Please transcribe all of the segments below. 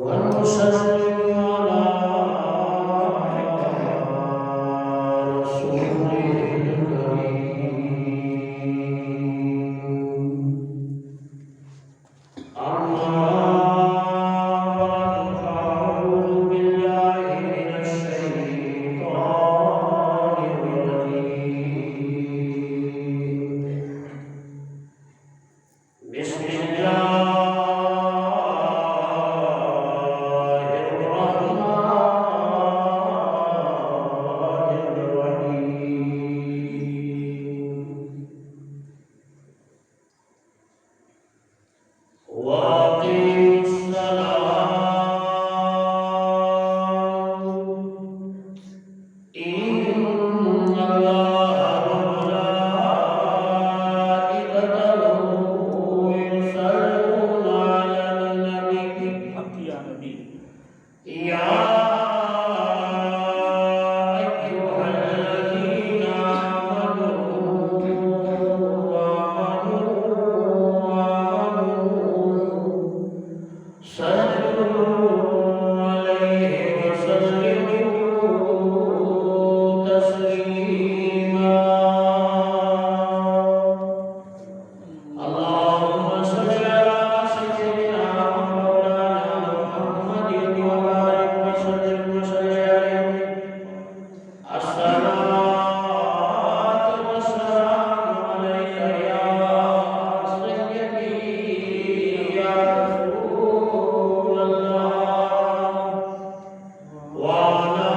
ونصلي على رسوله الكريم أما بعد فأعوذ بالله من الشيطان الرجيم بسم الله وأقيموا الصلاة إن الله وملائكته يصلون على النبي يا أيها الذين صلوا عليه وسلموا تسليما اللهم صل على سيدنا مولانا محمد وبارك وسلم عليه الصلاة والسلام عليك يا سيدي يا رسول الله وعلى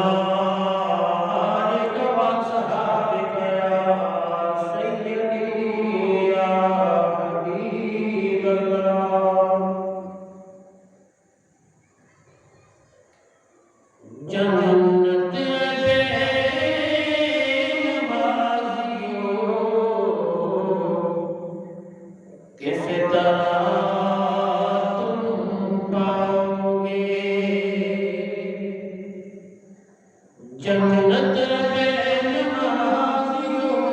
آلك وصحبك يا سيدي يا حبيب الله جنت بے نمازیوں کس طرح تم پاؤ گے جنت بے نمازیوں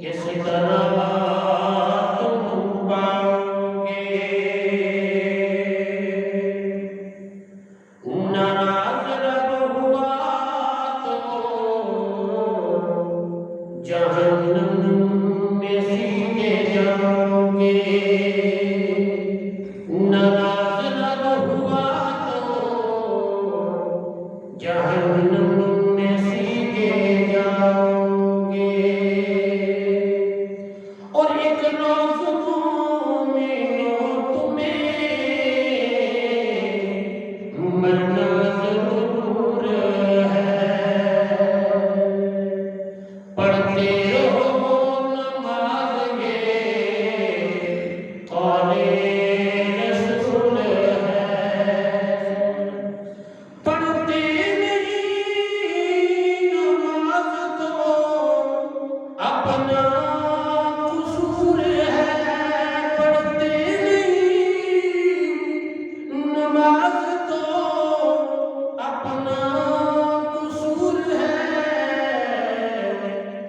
کس طرح تم پاؤ گے ناراض رب ہوا تو جہنم میں سیدھے جاؤ گے ناراض رب ہوا تو جہنم میں سیدھے جاؤ گے اور ایک روز مومنوں تمہیں مرنا ضرور ہے پڑھتے رہو نماز یہ قول رسول ہے پڑھتے نہیں نماز تو اپنا قصور ہے پڑھتے نہیں نماز تو اپنا قصور ہے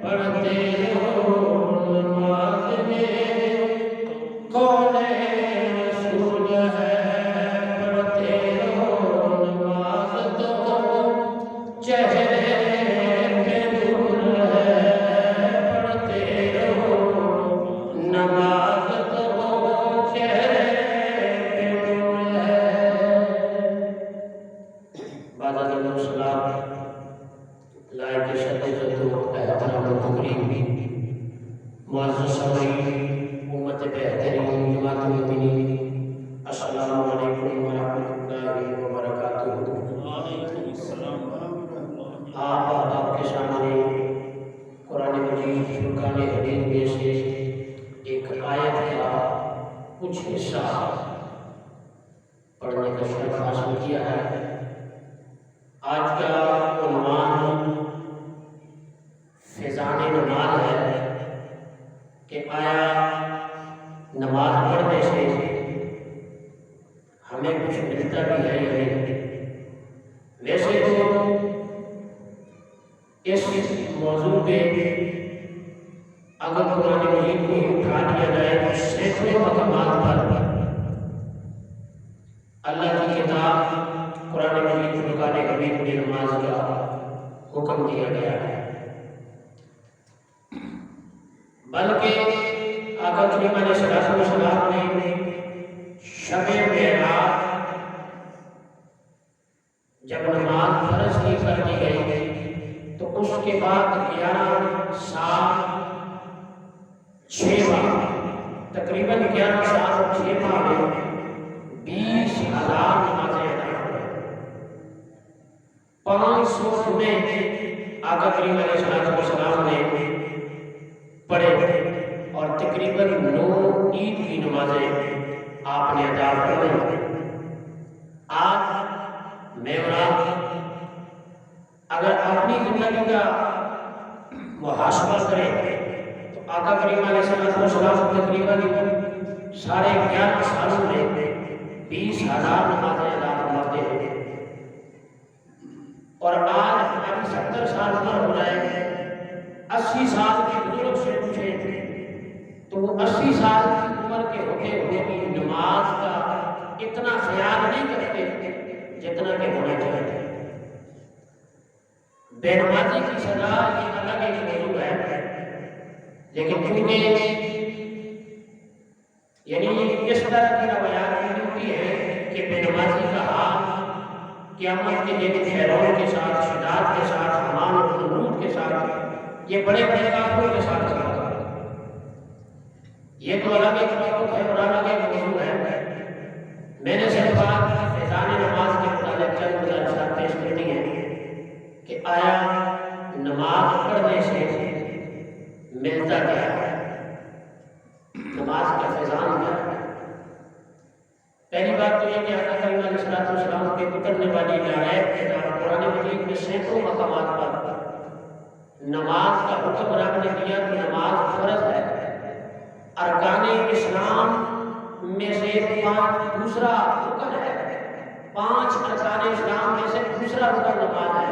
پڑھتے ہو نماز میں قول رسول ہے پڑھتے ہو نماز تو چہرے پہ نور ہے پڑھتے ہو نماز تو چہرے پہ نور ہے بعد السلام لائق شدت و احترام و تکریم معزز سامعین امت بہترین جماعت مومنین السلام علیکم ورحمۃ اللہ وبرکاتہ آپ کے سامنے قرآن مجید فرقان حمید میں سے ایک آیت کا کچھ حصہ پڑھنے کا شرف حاصل کیا ہے آج کا عنوان فیضان نماز ہے کہ آیا نماز پڑھنے سے ہمیں کچھ ملتا بھی ہے یا نہیں ویسے تو اس موضوع پہ اگر قرآن مجید کو اٹھا دیا جائے تو سینکڑوں مقامات پر اللہ کی کتاب قرآن مجید فرقان حمید میں نماز کا حکم دیا گیا ہے، بلکہ آقا کریم علیہ السلام نے شب معراج جب نماز فرض کی کر دی گئی تو اس کے بعد 11 سال 6 ماہ تقریباً 11 سال 6 ماہ میں 20,000 نمازیں ادا ہوئیں۔ 500 جمعے آقا کریم علیہ السلام نے پڑھے اور تقریباً 9 عید کی نمازیں آپ نے ادا فرمائیں۔ آج میں اور آپ اگر اپنی زندگی کا محاسبہ کریں تو آقا کریم علیہ السلام تقریباً 11.5 سالوں میں 20,000 نمازیں ادا فرماتے ہیں، اور آج ہماری 70 سال عمر ہو جائے، 80 سال کے بزرگ سے پوچھیں تو وہ 80 سال کی عمر کے ہوتے ہوئے بھی نماز کا اتنا خیال نہیں کرتے جتنا کہ ہونا چاہیے۔ بے نمازی کی سزا یہ الگ ایک موضوع ہے، لیکن چونکہ یعنی اس طرح کی روایات ملتی ہے کہ بے نمازی کا حال قیامت کے دن فرعون کے ساتھ، شداد کے ساتھ، حمان و نمرود کے ساتھ، یہ بڑے بڑے کافروں کے ساتھ ہوگا۔ یہ تو الگ ایک موضوع ہے اور الگ ایک موضوع ہے۔ میں نے صرف فیضان نماز کے متعلق چند گزارشات پیش کرنی ہے کہ آیا نماز پڑھنے سے ملتا کیا ہے، نماز کا فیضان کیا ہے؟ پہلی بات تو یہ کہ آقا کریم علیہ السلام کے اترنے والی لائق کتاب قرآن مجید میں سینکڑوں مقامات پر نماز کا حکم رب نے دیا کہ نماز فرض ہے۔ ارکان اسلام میں سے دوسرا رکن ہے، 5 ارکان اسلام میں سے دوسرا رکن نماز ہے۔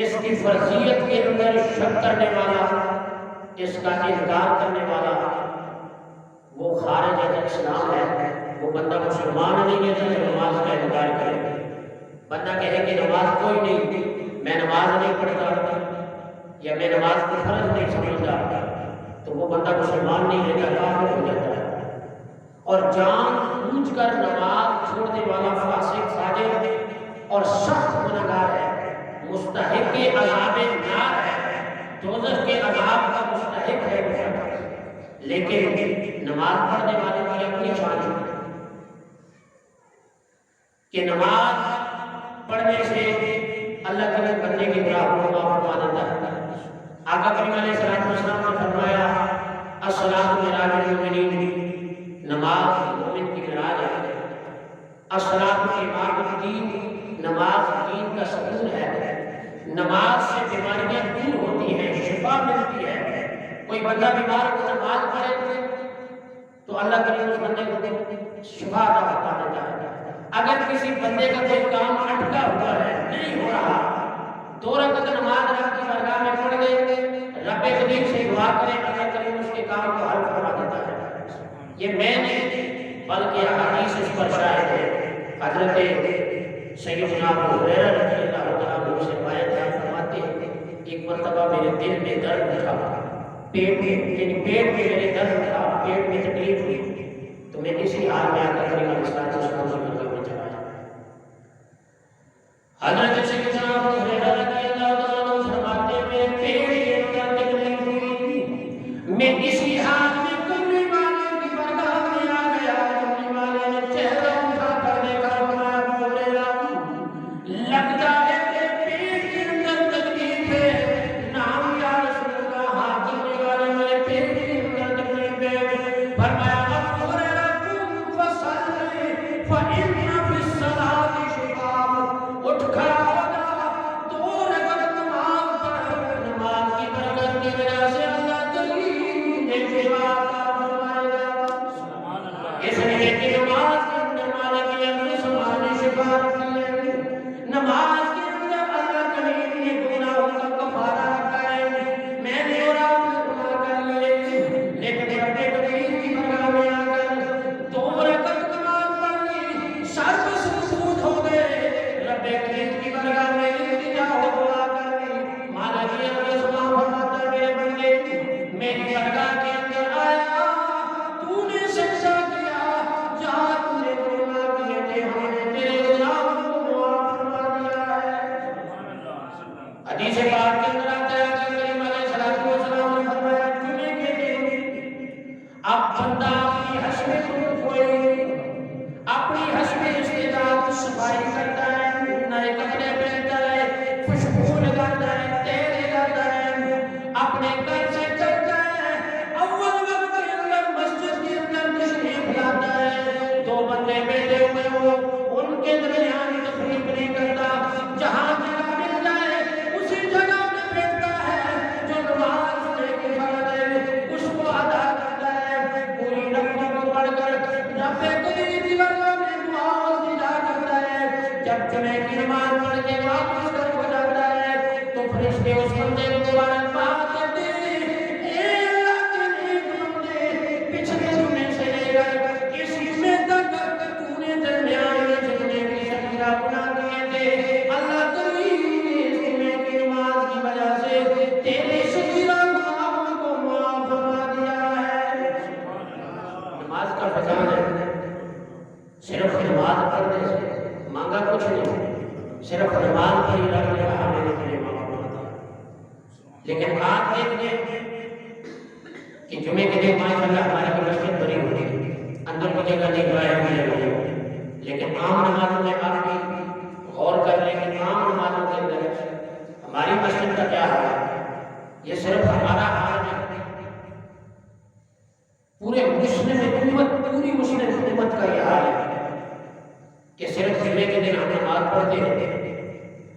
اس کی فرضیت کے اندر شک کرنے والا، اس کا انکار کرنے والا وہ خارج اسلام ہے، وہ بندہ مسلمان نہیں ہے جو نماز کا انکار کرے۔ بندہ کہے کہ نماز کوئی نہیں، میں نماز نہیں پڑھتا یا میں نماز کو فرض نہیں سمجھتا، تو وہ بندہ مسلمان نہیں رہتا، کافر ہو جاتا ہے۔ اور جان بوجھ کر نماز چھوڑنے والا فاسق، فاجر اور سخت گنہگار ہے، مستحق عذاب نار ہے، دوزخ کے عذاب کا مستحق ہے وہ شخص۔ لیکن نماز پڑھنے والے کی اپنی شان ہے کہ نماز پڑھنے سے اللہ کے بندے کے گناہوں کو معاف فرما دیتا ہے۔ آقا کریم علیہ السلام نے فرمایا الصلاۃ معراج المؤمنین، نماز مومن کی معراج ہے۔ الصلاۃ عماد الدین، نماز دین کا ستون ہے۔ نماز سے بیماریاں دور ہوتی ہیں، شفا ملتی ہے۔ کوئی بندہ بیمار ہو نماز پڑھے تو اللہ کریم اس بندے کو شفا عطا فرما دیتا ہے۔ اگر کسی بندے کا کوئی کام اٹکا ہوا ہے، نہیں ہو رہا، 2 رکعت نماز رب کی بارگاہ میں پڑھ لے، رب کریم سے دعا کرے، اللہ کریم اس کے کام کو حل فرما دیتا ہے۔ یہ میں نہیں بلکہ حدیث اس پر شاہد ہے۔ حضرت سیدنا ابو ہریرہ رضی اللہ عنہ سے روایت فرماتے ہیں ایک مرتبہ میرے دل میں درد تھا، پیٹ میں میرے درد تھا، پیٹ میں تکلیف ہوئی، تو میں اسی حال میں آقا کریم علیہ السلام کی مدد میں چلا آیا۔ حضرت سیدنا ابو ہریرہ رضی اللہ عنہ فرماتے ہیں میرے پیٹ میں تکلیف ہوئی، میں اسی حال میں کرنے والے کی بارگاہ میں آ گیا۔ کرنے والے نے چہرہ اٹھا کر دیکھا، فرمایا ابو ہریرہ لگتا ہے کہ پیٹ کے اندر تکلیف ہے۔ نام یا رسول اللہ، ہاں، کرنے والے میرے پیٹ کے اندر تکلیف ہے۔ فرمایا پھیلے ہوئے ہو ان کے درمیان تفریق نہیں کرتا، جہاں جگہ مل جائے اسی جگہ میں بیٹھتا ہے، جو نماز کی فرض ہے اس کو ادا کرتا ہے، پوری رکعت کو پڑھ کر رب کریم کی بارگاہ میں دعا التجا کرتا ہے، جب جمعے کی نماز پڑھ کے واپس گھر کو جاتا ہے تو فرشتے اس بندے کو مبارکباد دیتے ہیں، اے اللہ کے نیک بندے، پچھلے جمعے سے لے کر اس جمعے تک تو نے درمیان میں جتنے بھی صغیرہ گناہ کیے تھے، اللہ کریم نے اس جمعے کی نماز کی وجہ سے تیرے صغیرہ گناہوں کو معاف فرما دیا ہے۔ نماز کا فضائل ہے، صرف نماز پڑھنے سے مانگا کچھ نہیں، صرف نماز پڑھی رب نے کہا میرے لیے معاف فرما دیا۔ لیکن آج دیکھیں کہ جمعے کے دن ماشاءاللہ ہماری مسجد بڑی ہوتی ہے، اندر کی جگہ نہیں دعائیں ملے ہوئی، لیکن عام نمازوں میں آپ بھی غور کر لیں کہ عام نمازوں کے اندر ہماری مسجد کا کیا حال ہے۔ یہ صرف ہمارا حال نہیں، پورے مسلم امت، پوری مسلم امت کا یہ حال ہے کہ صرف جمعے کے دن ہم نماز پڑھتے ہیں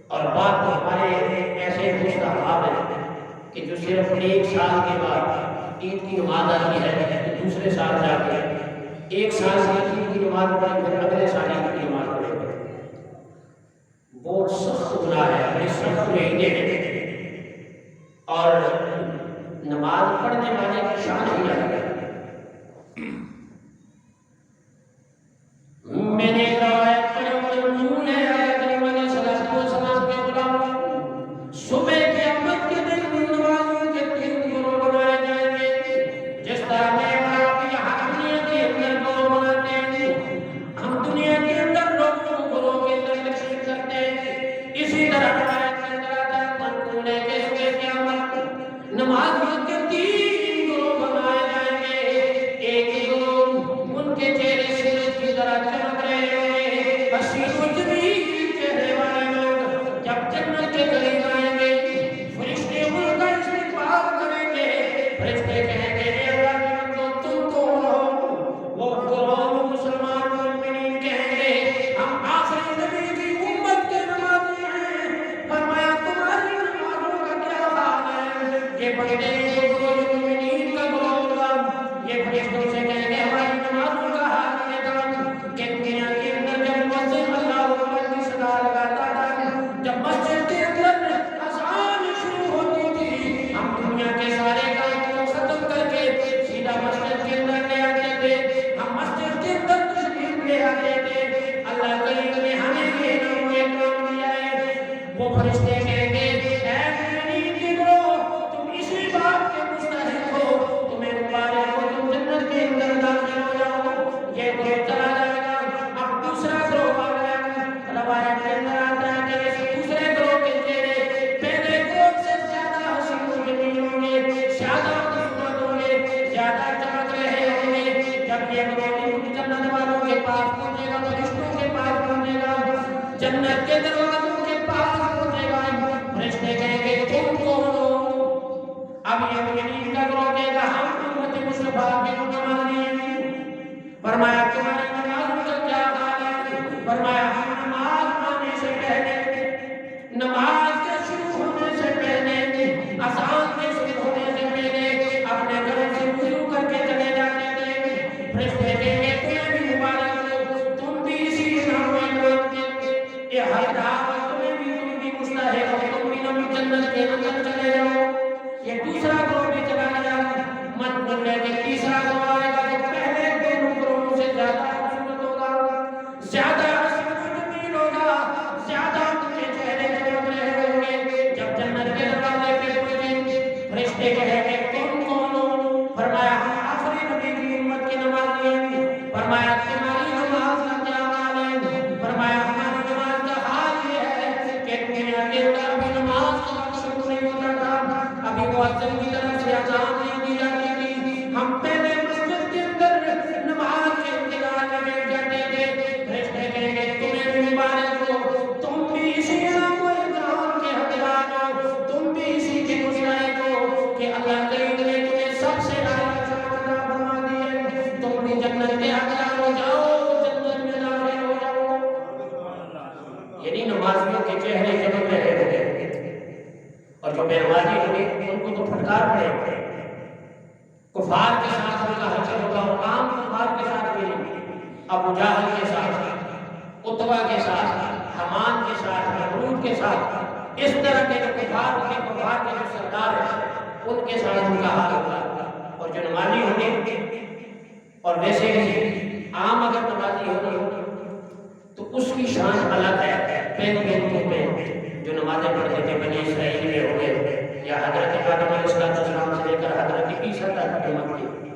اور بعد تو ہمارے ایسے مستحب ہیں کہ جو صرف ایک سال کے بعد عید کی نماز آتی ہے تو دوسرے سال جا کے ایک سال سے عید کی نماز پڑھیں پھر اگلے سال عید کی نماز پڑھیں، بہت سخت گناہ ہے، بڑی سخت عیدیں ہیں، اور نماز پڑھنے والے کی شان ہی الگ ہے۔ میں نے ایک روایت پڑھی منقول ہے حضرت کریم علیہ السلام کے غلام صبح قیامت کے دن نمازوں کے 3 گروہ بنائے جائیں گے، جس طرح میں اور آپ یہاں دنیا کے اندر گروہ بناتے ہیں، ہم دنیا کے اندر لوگوں کو گروہ کے اندر تقسیم کرتے ہیں، اسی طرح روایت کے اندر آتا ہے منقول ہے کہ صبح قیامت نمازوں کے 3 گروہ بنائے جائیں گے، ایک گروہ ان کے چہرے سورج کی طرح چمک رہے ہوں، حسین و جمیل چہرے والے لوگ جب جنت کے قریب آئیں گے فرشتے ان کا استقبال کریں گے، فرشتے کہیں گے اے اللہ کے بندو تم کون ہو؟ وہ گروہ مسلمان مومنین کہیں گے ہم آخری نبی کی امت کے نمازی ہیں، فرمایا تمہاری نمازوں کا کیا حال ہے؟ یہ بڑے گروہ مومنین کا گروہ ہوگا، یہ فرشتوں سے کہیں گے ہماری نمازوں کا حال یہ تھا کہ دنیا کے اندر جب مسجد اللہ اکبر کی صدا لگاتا تھا، جب مسجد کے اندر اذان شروع ہوتی تھی، ہم دنیا کے سارے کام کو ختم کر کے سیدھا مسجد کے اندر لے آتے تھے، ہم مسجد کے اندر تشریف لے آتے تھے، اللہ کریم نے ہمیں یہ نام اکرام دیا ہے۔ وہ فرشتے کہیں گے اے مومنین کے گروہ تم اسی بات کے مستحق ہو، تمہیں مبارک ہو، تم جنت کے اندر داخل ہو جاؤ، یہ گروہ چلا جائے گا۔ اب دوسرا گروہ آ گیا، روایت کے اندر آتا ہے کہ اس دوسرے گروہ کے چہرے پہلے گروہ سے زیادہ حسین و جمیل ہوں گے، زیادہ خوبصورت ہوں گے، زیادہ چمک رہے ہوں گے۔ جب یہ گروہ جنت والوں کے پاس پہنچے گا، فرشتوں کے پاس پہنچے گا، جنت کے دروازوں کے پاس پہنچے گا، فرشتے کہیں گے تم کون ہو؟ اب یہ مومنین کا گروہ کہے گا ہم امت مصطفیٰ کے نمازی ہیں، فرمایا تمہاری نمازوں کا کیا حال ہے؟ فرمایا ہم نماز آنے سے پہلے، نماز کے شروع ہونے سے پہلے، اذان کے شروع ہونے سے پہلے اپنے گھروں سے وضو کر کے چلے جاتے تھے، فرشتے کہیں گے تمہیں بھی مبارک ہو، تم بھی اسی نام اکرام کے ہر دعوت تم بھی مستحق ہو، تم بھی جنت کے اندر چلے جاؤ۔ یہ دوسرا گروہ بھی چلا گیا، من بننے کے تیسرا گروہ آئے گا جو پہلے دونوں گروہوں سے زیادہ خوبصورت ہوگا، زیادہ حسین و جمیل ہوگا، زیادہ ان کے چہرے چمک رہے ہوں گے۔ جب جنت کے دروازے پہ پہنچے فرشتے کہیں گے تم کون ہو؟ فرمایا ہم آخری نبی کی امت کے نمازی ہیں، فرمایا تمہاری نماز کا کیا حال ہے؟ فرمایا ہماری نماز کا حال یہ ہے کہ دنیا کے اندر ابھی نماز کا وقت شروع نہیں ہوتا تھا، ابھی مؤذن کی طرف سے اذان نہیں دی جاتی تھی، ہم پہلے مسجد کے اندر نماز کے انتظار میں بیٹھ جاتے تھے، فرشتے یعنی نمازیوں کے چہرے چمک رہے ہوتے، اور جو بے نمازی ہوں گے ان کو تو پھٹکار پڑے گا، کفار کے ساتھ ان کا حشر ہوگا، اور عام کفار کے ساتھ بھی نہیں، ابو جہل کے ساتھ، عتبہ کے ساتھ، حمان کے ساتھ، نمرود کے ساتھ، اس طرح کے جو کفار کے جو سردار ہیں ان کے ساتھ ان کا حال ہوگا۔ اور جو نمازی ہوں گے، اور ویسے بھی عام اگر نمازی ہوگا تو اس کی شان الگ ہے، پین پہ جو نمازیں پڑھتے تھے بنی اسرائیل میں ہو گئے، یا حضرت آدم علیہ السلام سے لے کر حضرت عیسیٰ تک کی امت کی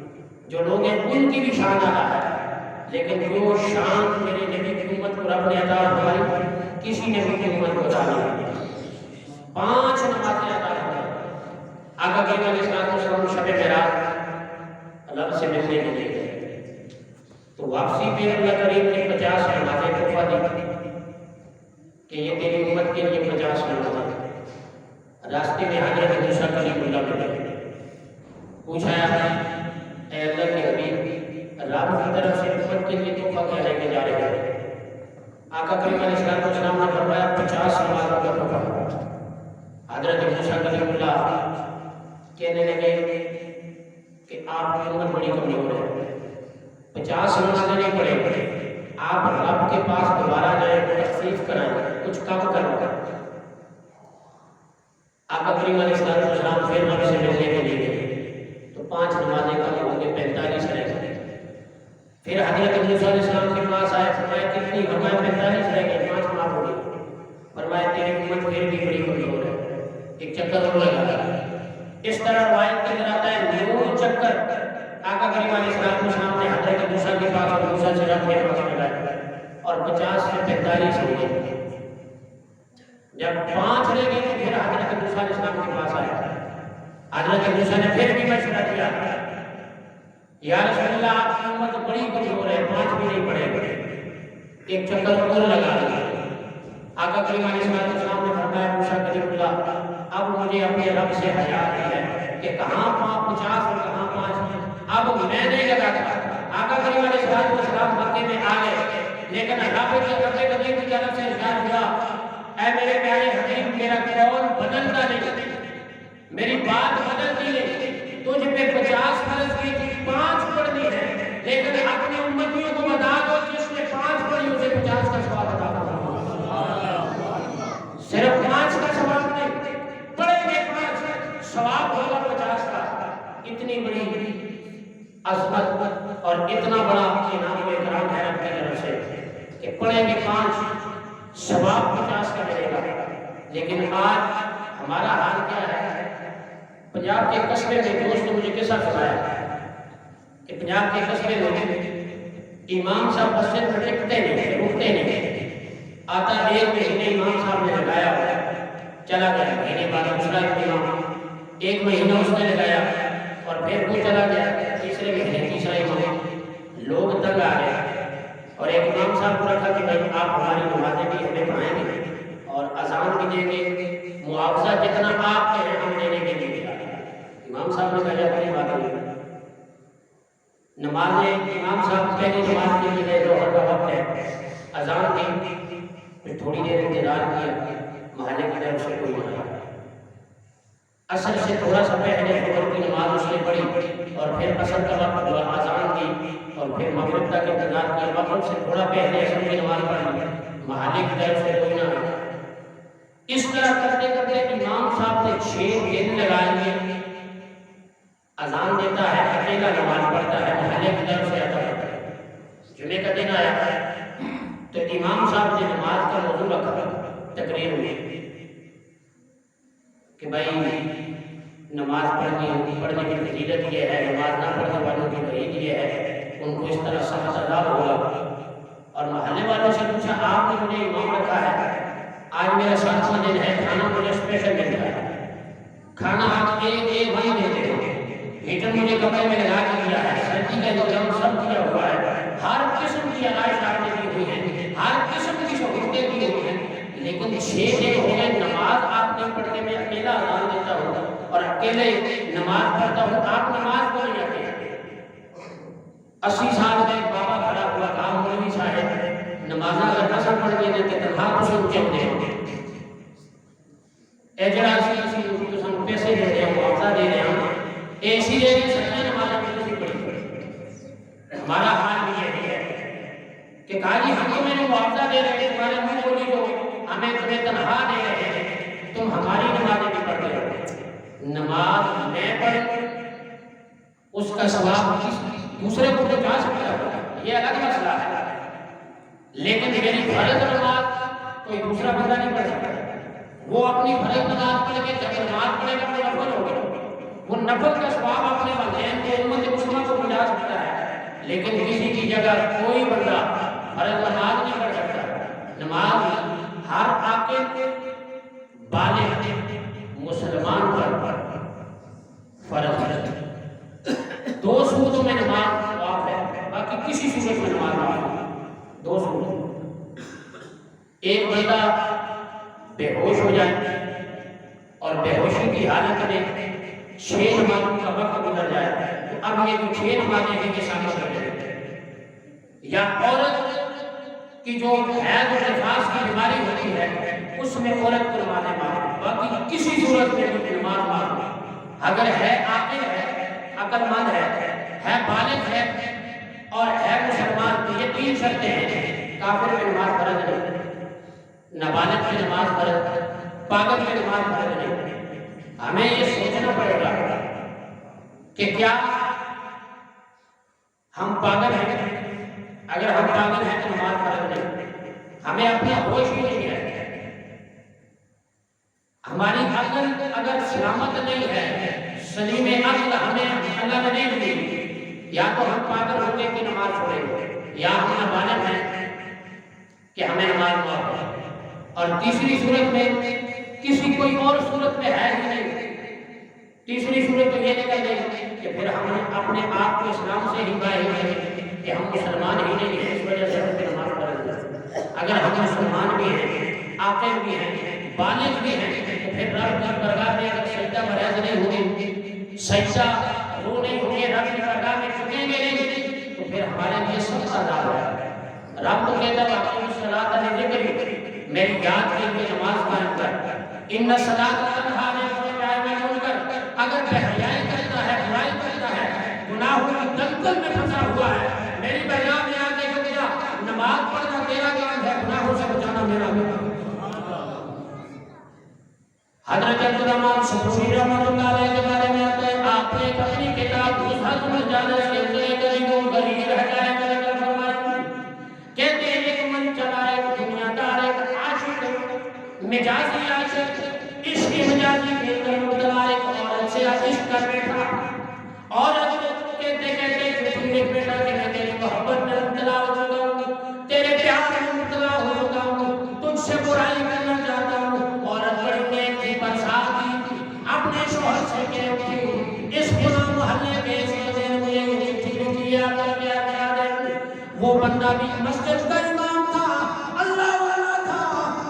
جو لوگ ہیں ان کی بھی شان الگ ہے۔ لیکن جو شان میرے نبی کی امت کو رب نے عطا فرمائی کسی نبی کی امت کو عطا نہیں، 5 نمازیں عطا فرمائی۔ آقا کریم علیہ السلام شب معراج رب سے ملنے کے لیے گئے تو واپسی پہ اللہ کریم نے 50 نمازیں تحفہ دی کہ یہ تیری امت کے لیے 50 نمازیں۔ راستے میں حضرت موسیٰ کلیم اللہ ملے، پوچھا اے اللہ کے حبیب، رب کی طرف سے امت کے لیے تحفہ کیا لے کے جا رہے ہیں؟ آقا کریم علیہ السلام نے فرمایا 50 نمازوں کا تحفہ۔ حضرت موسیٰ کلیم اللہ کہنے لگے کہ آپ کی امت بڑی کمزور ہے، 50 نمازیں نہیں پڑھیں، آپ رب کے پاس دوبارہ جائیں، تخفیف کرائیں، کچھ کم کریں۔ آقا کریم علیہ السلام پھر رب سے ملنے کے لیے گئے تو 5 نمازیں کم ہو گئے، 45 رہ گئے۔ پھر حضرت موسیٰ علیہ السلام کے پاس آئے، فرمایا کتنی؟ فرمایا 45 رہ گئے، 5 معاف ہو گئی۔ فرمایا تیری امت پھر بھی بڑی کمزور ہے، ایک چکر اور لگا۔ اس طرح روایت کے اندر آتا ہے 9 چکر آقا کریم علیہ السلام نے حضرت موسیٰ کے پاس اور موسیٰ سے رب کے پاس لگائے، اور 50 سے 45 ہو گئے۔ جب 5 رہ گئے تو پھر حضرت موسیٰ علیہ السلام کے پاس آئے، حضرت موسیٰ نے پھر بھی مشورہ کیا، یا رسول اللہ آپ کی امت بڑی کمزور ہے، 5 بھی نہیں پڑے گا، ایک چکر اور لگا دیا۔ آقا کریم علیہ السلام نے فرمایا موسیٰ کلیم اللہ اب مجھے اپنے رب سے حیا ہے کہ کہاں 50 اور کہاں 5، اب میں نہیں لگاتا۔ آقا کریم علیہ السلام مکے میں آ گئے، لیکن رب کے قدیم کی طرف سے ارشاد ہوا اے میرے پیارے حبیب، میرا قول بدلتا نہیں، میری بات بدلتی نہیں، تجھ پہ 50 فرض کی تھی، 5 پڑھنی ہے، لیکن اپنے امتیوں کو بتا دو جس نے 5 پڑھی اسے 50 کا ثواب عطا فرما۔ صرف 5 کا ثواب نہیں، پڑھیں گے 5 ثواب ہوگا 50 کا۔ اتنی بڑی عظمت اور اتنا بڑا انعام و اکرام ہے رب کی طرف سے کہ پڑھیں گے 5 ثواب 50 کا ملے گا۔ لیکن آج ہمارا حال کیا ہے؟ پنجاب کے قصبے میں دوست نے مجھے قصہ سنایا کہ پنجاب کے قصبے میں امام صاحب مسجد میں ٹکتے نہیں، رکتے نہیں، آتا 1 مہینے امام صاحب نے لگایا ہوا، چلا گیا، مہینے بعد دوسرا امام، 1 مہینہ اس نے لگایا اور پھر وہ چلا گیا، تیسرے مہینے تیسرا امام، لوگ تنگ آ گئے اور ایک امام صاحب کو رکھا کہ بھائی آپ ہماری نمازیں بھی ہمیں پڑھائیں گے اور اذان بھی دیں گے، معاوضہ جتنا آپ کے ہیں ہم دینے کے لیے۔ امام صاحب نے کہا اپنی بات نہیں، نمازیں امام صاحب پہلی نماز کے لیے ظہر کا وقت ہے، اذان دی، پھر تھوڑی دیر انتظار کیا، محلے کی طرف سے کوئی نہیں آیا، عصر سے تھوڑا سا پہلے ظہر کی نماز اس نے پڑھی اور پھر عصر کا وقت ہوا، اذان دی اور پھر مغرب تک انتظار کیا، مغرب سے تھوڑا پہلے عصر کی نماز پڑھی، محلے کی طرف سے کوئی نہ آیا۔ اس طرح کرتے کرتے امام صاحب نے 6 دن لگائے گے، اذان دیتا ہے، اکیلا نماز پڑھتا ہے، محلے کی طرف سے آتا ہے۔ جمعے کا دن آیا تو امام صاحب نے نماز کا موضوع رکھا، تقریر میں کہ بھائی نماز پڑھنے کی فضیلت یہ ہے، نماز نہ پڑھنے والوں کی وعید یہ ہے، ان کو اس طرح سخت عذاب ہوگا۔ اور محلے والوں سے پوچھا آپ نے مجھے امام رکھا ہے، آج میرا 7واں دن ہے، کھانا مجھے اسپیشل ملتا ہے، کھانا آپ ایک بھائی دیتے ہیں، ہیٹر مجھے کمرے میں لگا کے دیا ہے، سردی کا انتظام سب کیا ہوا ہے، ہر قسم کی آرائش آپ نے دی ہوئی ہے، ہر قسم کی سہولتیں دی ہوئی ہیں، لیکن 6 دن ہو گئے نماز آپ نہیں پڑھتے، میں اکیلا اذان دیتا ہوں اور اکیلے نماز پڑھتا ہوں، آپ نماز کو نہیں آتے۔ 80 سال کا ایک بابا کھڑا ہوا، کہا مولوی صاحب نمازاں اگر نہ پڑھ کے دیتے تنہا تو کیوں دے اے جڑا سی تساں پیسے دے رہے ہو معاوضہ دے رہے ہو ایسی دے رہے سچے نماز میں تسی پڑھی ہمارا حال بھی یہی ہے کہ قاضی ہم تمہیں معاوضہ دے رہے ہیں تمہارے منہ بولی کو ہمیں تمہیں تنخواہ دے رہے ہیں تم ہماری نمازیں بھی پڑھ رہے ہو نماز میں پڑھ اس کا ثواب دوسرے کو پہنچا سکتا ہے یہ الگ مسئلہ ہے لیکن میری فرض نماز کوئی دوسرا بندہ نہیں پڑھ سکتا وہ اپنی فرض نماز پڑھ کے جب نماز پڑھے گا وہ نفل ہوگا وہ نفل کا ثواب اپنے والدین کو امت مسلمہ کو پہنچا سکتا ہے لیکن کسی کی جگہ کوئی بندہ فرض نماز نہیں پڑھ سکتا نماز ہر عاقل بالغ مسلمان پر فرض ہے دو صورتوں میں نماز معاف ہے باقی کسی صورت میں نماز معاف ہے دو صورت ایک بندہ بے ہوش ہو جائے اور بے ہوشی کی حالت میں 6 نمازوں کا وقت گزر جائے تو اب یہ جو 6 نمازیں ہیں یہ شامل کر جائے یا عورت کی جو حیض اور نفاس کی بیماری ہوتی ہے اس میں عورت کو نمازیں معاف باقی کسی صورت میں نماز معاف اگر ہے عاقل ہے عقل مند ہے بالغ ہے اور ہے مسلمان تو یہ 3 شرطیں ہیں کافر پہ نماز فرض نہیں نابالغ پہ نماز فرض پاگل پہ نماز فرض نہیں ہمیں یہ سوچنا پڑے گا کہ کیا ہم پاگل ہیں اگر ہم پاگل ہیں تو نماز فرض نہیں ہمیں اپنا ہوش ہی نہیں ہے ہماری عقل اگر سلامت نہیں ہے سلیم عقل ہمیں اللہ نے نہیں دی یا تو ہم پاگل ہوتے کہ نماز چھوڑیں گے یا ہم نابالغ ہیں کہ ہمیں نماز معاف ہے اور تیسری صورت میں کسی کوئی اور صورت میں ہے ہی نہیں تیسری صورت میں یہ نکل گئی کہ پھر ہم اپنے آپ کو اسلام سے ہی باہر ہیں کہ ہم مسلمان ہی نہیں ہیں اس وجہ سے ہم پہ نماز پڑھ رہے ہیں اگر ہم مسلمان بھی ہیں عاقل بھی ہیں بالغ بھی ہیں تو پھر رب کی درگاہ میں اگر سجدہ مرحض نہیں ہوگی سجدہ رو نہیں ہوگی رب کی درگاہ میں چکیں گے نہیں تو پھر ہمارے لیے سخت عذاب ہے رب تو کہتا ہے اقیم الصلاۃ لذکری میری یاد کے لیے نماز قائم کر ان الصلاۃ تنہی عن الفحشاء والمنکر اگر بے حیائی کرتا ہے برائی کرتا ہے گناہوں کی دلدل میں پھنسا ہوا ہے میری بہنا میں آ کے جو کیا نماز پڑھنا تیرا کام ہے گناہوں سے بچانا میرا کام ہے حضرت عبدالرحمن صفوی رحمۃ اللہ علیہ کے بارے میں آتا ہے آپ نے اپنی کتاب مصحف الجالس کے اندر غریب و غریب حکایت کر فرمایا کہتے ہیں ایک من چلا ایک دنیا دار ایک عاشق مجازی عاشق عشق مجازی کے اندر مبتلا ایک عورت سے عشق کر بیٹھا عورت کہتے تم نے بیٹا کہ میں تیری محبت میں مبتلا ہو چکا ہوں تیرے پیار میں مبتلا ہو چکا ہوں تجھ سے برائی کرنا چاہتا ہوں عورت بڑی نیک تھی برسات تھی اپنے شوہر سے کہہ اٹھی اس فلاں محلے کے اس بندے نے مجھے یہ چٹھی لکھی ہے آپ کا کیا خیال ہے وہ بندہ بھی مسجد کا امام تھا اللہ والا تھا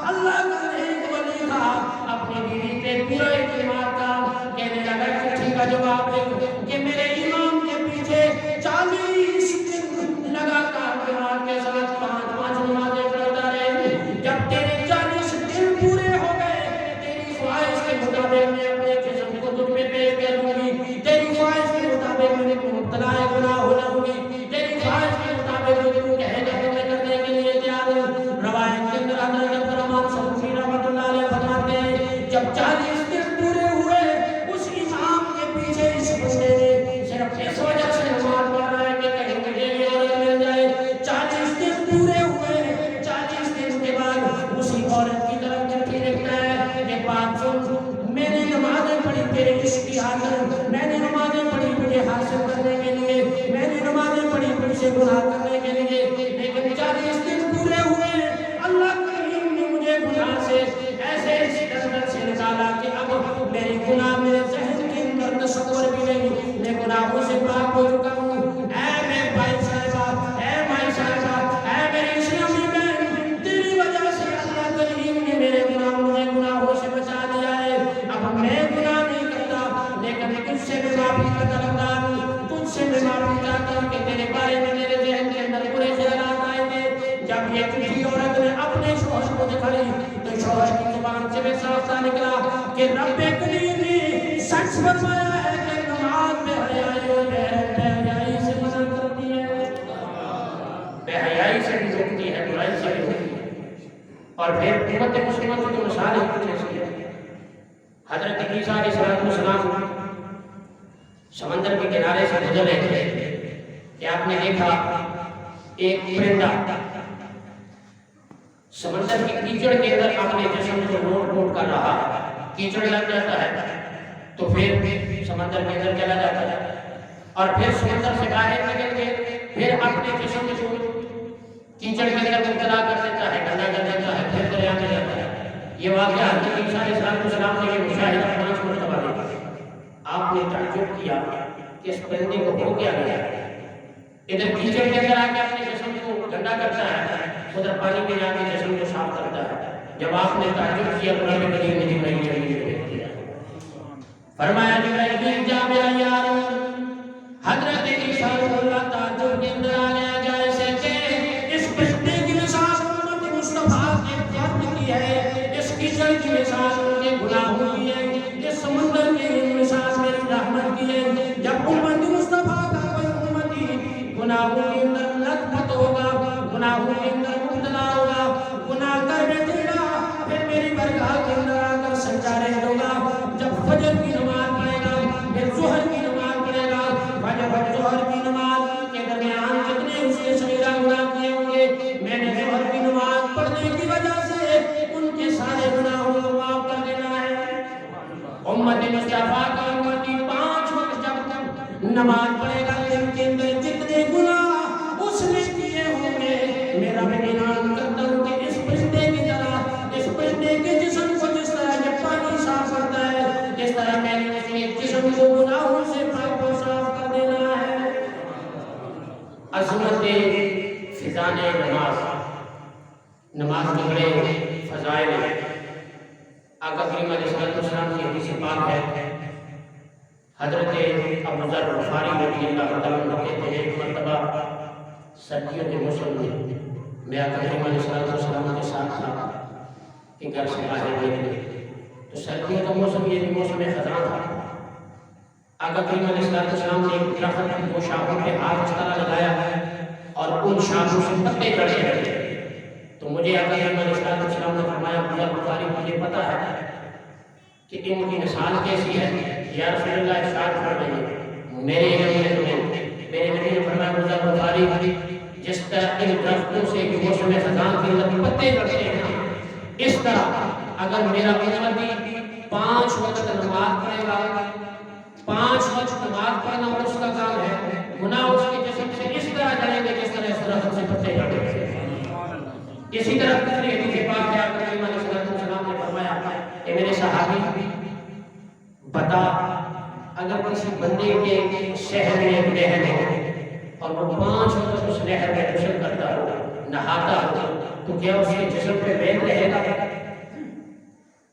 اللہ کا نیک ولی تھا اپنی بیوی پہ پورا اعتماد تھا کہنے لگا چٹھی کا جواب لکھ کہ میرے امام کے پیچھے 40 دن لگاتار جماعت کے ساتھ 5 نمازیں پڑھتا رہے جب تیرے 40 دن پورے ہو گئے تیری خواہش کے مطابق میں اپنے جسم کو تجھ میں پیش کر دوں گی تیری خواہش کے مطابق میں مبتلا گناہ ہو جاؤں گی تیری خواہش کے مطابق جو تم کہے گا تو میں کرنے کے لیے تیار ہوں روایت کے اندر حضرت عبدالرحمن صفوی رحمۃ اللہ علیہ فرماتے ہیں جب 40 دن پورے ہوئے اس امام کے پیچھے اس بندے نے صرف اس وجہ سے نماز پڑھ رہا ہے کہ کہیں مجھے بھی عورت مل جائے 40 دن پورے ہوئے 40 دن کے بعد اسی عورت کی طرف چٹھی لکھتا ہے ایک بات سن میں نے نمازیں پڑھی تیرے عشق کی خاطر میں نے نمازیں پڑھی تجھے حاصل کرنے کے لیے میں نے نمازیں پڑھی تجھ سے گناہ کرنے کے لیے لیکن 40 دن پورے ہوئے اللہ کریم نے مجھے گناہ سے ایسے دردر سے نکالا کہ اب میری گناہ میرے ذہن کے اندر تصور بھی نہیں میں گناہوں سے پاک ہو چکا ہوں اے میں بھائی صاحبہ اے مائی صاحبہ اے میری اسلامی بہن تیری وجہ سے اللہ کریم نے میرے گناہوں سے بچا دیا ہے اب میں گناہ نہیں کرتا لیکن تجھ سے میں معافی کا طلبگار ہوں تجھ سے میں معافی چاہتا ہوں کہ تیرے بارے میں میرے ذہن عورت نے اپنے شوہر کو دکھائی تو شوہر کی زبان سے بھی صاف صاف نکلا کہ رب کریم نے سچ فرمایا ہے کہ نماز بے حیائی سے منع کرتی ہے، بے حیائی سے بھی روکتی ہے، برائی سے بھی روکتی ہے۔ اور پھر امت مسلمہ کی جو مثال ہے کچھ ایسی ہے، حضرت عیسیٰ علیہ السلام سمندر کے کنارے سے گزر رہے تھے کہ آپ نے دیکھا ایک پرندہ سمندر کی کیچڑ کے اندر اپنے جسم کو نوٹ نوٹ کر رہا ہے، کیچڑ لگ جاتا ہے تو پھر سمندر کے اندر چلا جاتا ہے اور پھر سمندر سے باہر نکل کے پھر اپنے جسم کو کیچڑ کے اندر مبتلا کر دیتا ہے، گندا کر دیتا ہے، پھر دریا میں جاتا ہے۔ یہ واقعہ حضرت عیسیٰ علیہ السلام نے یہ مشاہدہ 5 مرتبہ دیکھا۔ آپ نے تعجب کیا کہ اس پرندے کو ہو کیا گیا، ادھر کیچڑ کے اندر آ کے اپنے جسم کو گندا کرتا ہے، ادھر پانی میں جا کے جسم کو صاف کرتا ہے۔ جب آپ نے تعجب کیا قرآن کریم نے جبرائیل کو بھیج دیا، فرمایا جبرائیل جا میرا یار، حضرت عیسیٰ اللہ تعجب کے اندر آ گیا جیسے کہ اس پرندے کی مثال امت مصطفیٰ کے فرد کی ہے، اس کیچڑ کی مثال ان کے گناہوں کی ہے، اس سمندر کی مثال میری رحمت کی ہے۔ جب امت مصطفیٰ کا کوئی امتی گناہوں کے اندر لطفت ہوگا، گناہوں کے اندر مبتلا ہوگا، گناہ کر بیٹھے گا، پھر میری برگاہ کے اندر آ کر سجدہ رہ ہوگا، جب فجر کی نماز پڑھے گا، پھر ظہر کی نماز پڑھے گا، فجر اور ظہر کی نماز کے درمیان جتنے اس کے صغیرہ گناہ کیے ہوں گے، میں نے ظہر کی نماز پڑھنے کی وجہ سے ان کے سارے گناہوں کو معاف کر دینا ہے۔ امت مصطفیٰ کا امتی 5 وقت جب نماز پڑھے گا، دن کے اندر جتنے گناہ اس نے کیے ہوں گے، میرا میں اعلان کرتا ہوں کہ اس پرندے کی طرح، اس پرندے کے جسم کو جس طرح جب پانی صاف کرتا ہے، جس طرح میں نے اس کے جسم کو گناہوں سے پاک و صاف کر دینا ہے۔ عظمت فضان نماز کے بڑے فضائل ہیں۔ آقا کریم علیہ السلام کی حدیث پاک ہے، حضرت ابو ذر غفاری رضی اللہ تعالیٰ عنہ کہتے ہیں ایک مرتبہ سردیوں کے موسم میں آقا کریم علیہ السلام کے ساتھ تھا کہ گھر سے باہر نکلے تو سردیوں کا موسم یہ موسم خزاں تھا۔ آقا کریم علیہ السلام نے ایک درخت کی 2 شاخوں پہ ہاتھ اس طرح لگایا اور ان شاخوں سے پتے جھڑنے لگے تو مجھے آقا کریم علیہ السلام نے فرمایا ابو ذر غفاری مجھے پتا ہے کہ ان کی مثال کیسی ہے، یا رسول اللہ ارشاد فرمائیے میرے علم میں میرے نبی نے فرمایا ابو ذر غفاری جس طرح ان درختوں سے موسم خزاں کے اندر پتے جھڑتے ہیں، اس طرح اگر میرا امتی 5 وقت نماز پڑھے گا، 5 وقت نماز پڑھنا اور اس کا کام ہے، گناہ اس کے جسم سے اس طرح جڑیں گے جس طرح اس درخت سے پتے جھڑتے ہیں۔ اسی طرح دوسری حدیث پاک ہے، آقا کریم علیہ السلام نے فرمایا کہ میرے صحابی بتا اگر کسی بندے کے شہر میں ایک نہر ہو اور وہ 5 وقت اس نہر میں غسل کرتا ہو، نہاتا ہو، تو کیا اس کے جسم پہ میل رہے گا؟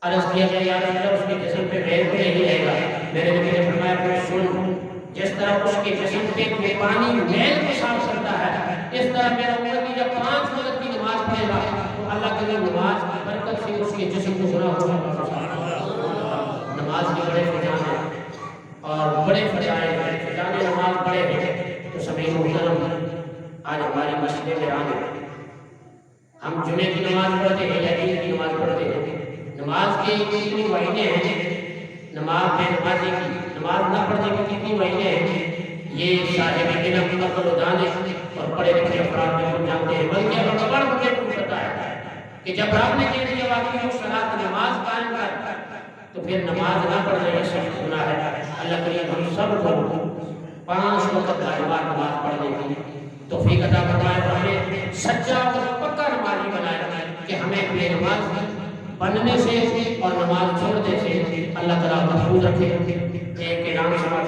عرض کیا گیا یا رسول اللہ اس کے جسم پہ میل نہیں رہے گا۔ میرے نبی نے فرمایا کہ سن، جس طرح اس کے جسم پہ یہ پانی میل کو صاف کرتا ہے، اس طرح میرا امتی جب 5 وقت کی نماز پڑھے گا تو اللہ کے نماز کی برکت سے اس کے جسم کو گناہ ہوگا۔ نماز کے بڑے فضائل ہیں اور بڑے فضائل ہیں، فضائل نماز بڑے ہیں تو سبھی محترم آج ہماری مسجد میں آنے ہم جمعے کی نماز پڑھتے ہیں یا عید کی نماز پڑھتے ہیں، نماز کے کتنی وعیدیں ہیں، نماز بے نمازی کی، نماز نہ پڑھنے کی کتنی وعیدیں ہیں، یہ صاحب علم عقل و دانش اور پڑھے لکھے افراد بالکل جانتے ہیں، بلکہ اکبر مجھے کچھ پتا ہے کہ جب آپ نے کہہ دیا واقعی صلاۃ نماز قائم کر تو پھر نماز نہ پڑھنا یہ سخت گناہ ہے۔ اللہ کریم ہم سب کو 5 وقت بار نماز پڑھنے کی توفیق عطا فرمائے اور ہمیں سچا اور پکا نمازی بنائے کہ ہمیں بے نماز بننے سے اور نماز چھوڑنے سے اللہ تعالیٰ محفوظ رکھے۔ ایک اعلان سماعت